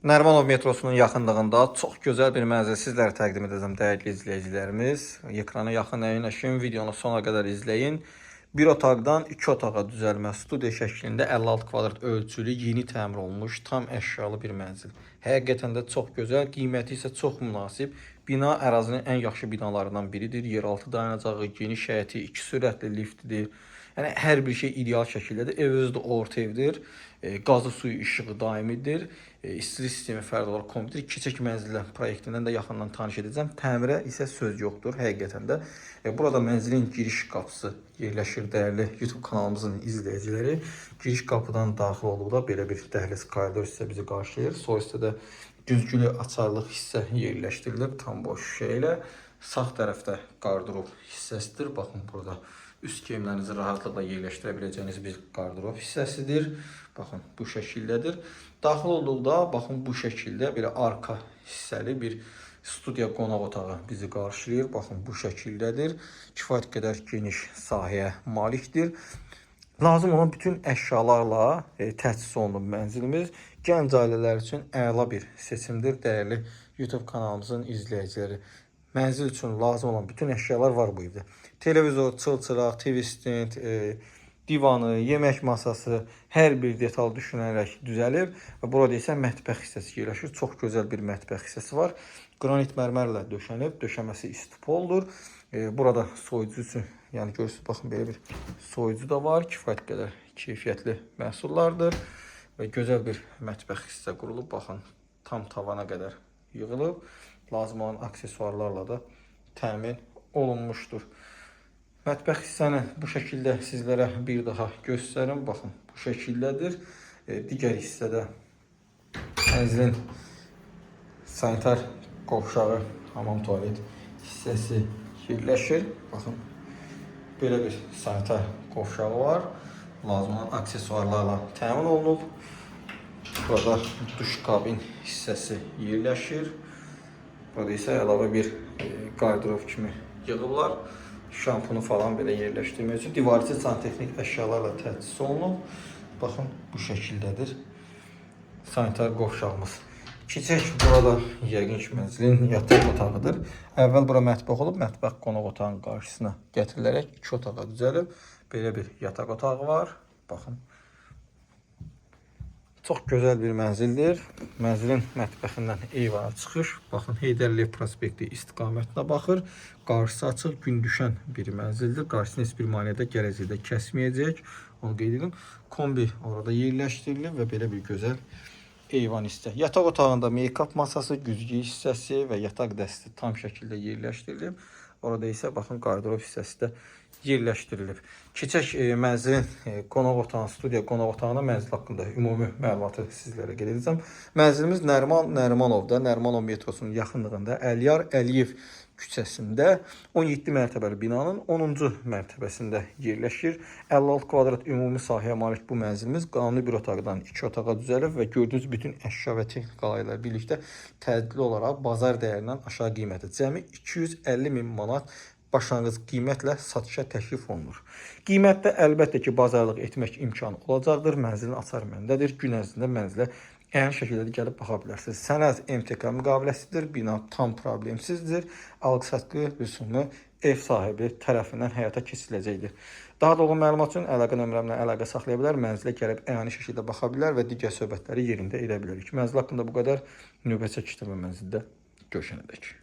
Nərimanov metrosunun yaxınlığında çox gözəl bir mənzil sizlərə təqdim edəcəm dəyərli izləyicilərimiz. Ekrana yaxın əyləşin, videonu sona qədər izləyin. Bir otaqdan 2 otağa düzəlmə studiya şəklində 56 kvadrat ölçülü, yeni təmir olunmuş, tam əşyalı bir mənzil. Həqiqətən də çox gözəl, qiyməti isə çox münasib. Bina ərazinin ən yaxşı binalarından biridir. Yeraltı dayanacağı, geniş həyəti, 2 sürətli liftdir. Yəni hər bir şey ideal şəkildədir. Ev özü də orta evdir. Qazı, suyu, işığı daimidir. İstilik sistemi fərqli olaraq kompüter. Keçək mənzillə proyektindən də yaxından tanış edəcəm. Təmirə isə söz yoxdur həqiqətən də. Burada mənzilin giriş qapısı yerləşir dəyərli YouTube kanalımızın izləyiciləri. Giriş qapıdan daxil olduqda belə bir dəhliz koridor hissə bizi qarşılayır. Sol hissədə güzgülü açarlıq hissə yerləşdirilib tam boş şüşə ilə. Sağ tərəfdə qardırob hissəsidir. Baxın burada üst geyimlərinizi rahatlıqla yerləşdirə biləcəyiniz bir qardırob hissəsidir. Baxın bu şəkildədir. Daxil olduqda baxın bu şəkildə belə arka hissəli bir studiya qonaq otağı bizi qarşılayır. Baxın bu şəkildədir. Kifayət qədər geniş sahəyə malikdir. Lazım olan bütün əşyalarla təchiz olunub mənzilimiz. Gənc ailələr üçün əla bir seçimdir dəyərli YouTube kanalımızın izləyiciləri. Mənzil üçün lazım olan bütün əşyalar var bu evdə. Televizor, çılçıraq, TV stand, divanı, yemək masası, hər bir detal düşünərək düzəlib. Və burada isə mətbəx hissəsi yerləşir. Çox gözəl bir mətbəx hissəsi var. Qranit mərmərlə döşənib, döşəməsi istipoldur. Burada soyucu üçün, yəni görürsünüz, baxın belə bir soyucu da var. Kifayət qədər keyfiyyətli məhsullardır. Və gözəl bir mətbəx hissə qurulub. Baxın, tam tavana qədər yığılıb. Lazım olan aksesuarlarla da təmin olunmuşdur. Mətbəx hissəni bu şəkildə sizlərə bir daha göstərim. Baxın, bu şəkildədir. Digər hissədə mənzilin sanitar qovşağı, hamam tualet hissəsi yerləşir. Baxın, belə bir sanitar qovşağı var. Lazım olan aksesuarlarla təmin olunub. Burada duş kabin hissəsi yerləşir. Burada isə əlavə bir qardırob kimi yığıblar. Şampunu falan belə yerləşdirmək üçün divarçı santexnik əşyalarla təchiz olunub. Baxın, bu şəkildədir sanitar qovşağımız. Keçək burada yəqin ki, mənzilin yataq otağıdır. Əvvəl bura mətbəx olub, mətbəx qonaq otağının qarşısına gətirilərək 2 otağa düzəlib. Belə bir yataq otağı var. Baxın. Çox gözəl bir mənzildir. Mənzilin mətbəxindən eyvana çıxış. Baxın, Heydər Əliyev prospekti istiqamətinə baxır. Qarşısı açıq, gün düşən bir mənzildir. Qarşısını heç bir maneədə gələcəkdə kəsməyəcək. Onu qeyd edim. Kombi orada yerləşdirilib və belə bir gözəl eyvan hissə. Yataq otağında make-up masası, güzgü hissəsi və yataq dəsti tam şəkildə yerləşdirilib. Orada isə baxın, qardırob hissəsi də yerləşdirilib. Keçək mənzilin qonaq otağına, studiya qonaq otağına mənzil haqqında ümumi məlumatı sizlərə qeyd edəcəm. Mənzilimiz Nərimanovda, Nərimanov metrosunun yaxınlığında Əliyar Əliyev küçəsində 17 mərtəbəli binanın 10-cu mərtəbəsində yerləşir. 56 kvadrat ümumi sahəyə malik bu mənzilimiz qanuni bir otaqdan 2 otağa düzəlib və gördüyünüz bütün əşya və texnikalar ilə birlikdə tədbirli olaraq bazar dəyərindən aşağı qiyməti cəmi 250 min manat başlanğıc qiymətlə satışa təklif olunur. Qiymətdə əlbəttə ki, bazarlıq etmək imkanı olacaqdır. Mənzilin açarı məndədir. Gün ərzində mənzilə əyani şəkildə gəlib baxa bilərsiniz. Sənəd MTK müqaviləsidir. Bina tam problemsizdir. Alqı-satqı rüsumu ev sahibi tərəfindən həyata keçiriləcəkdir. Daha doğru məlumat üçün əlaqə nömrəmlə əlaqə saxlaya bilər. Mənzilə gəlib əyani şəkildə baxa bilər və digər söhbətləri yerində edə bilərik. Mənzil haqqında bu qədər. Növbəti çəkişdə və mənzildə görüşənədək.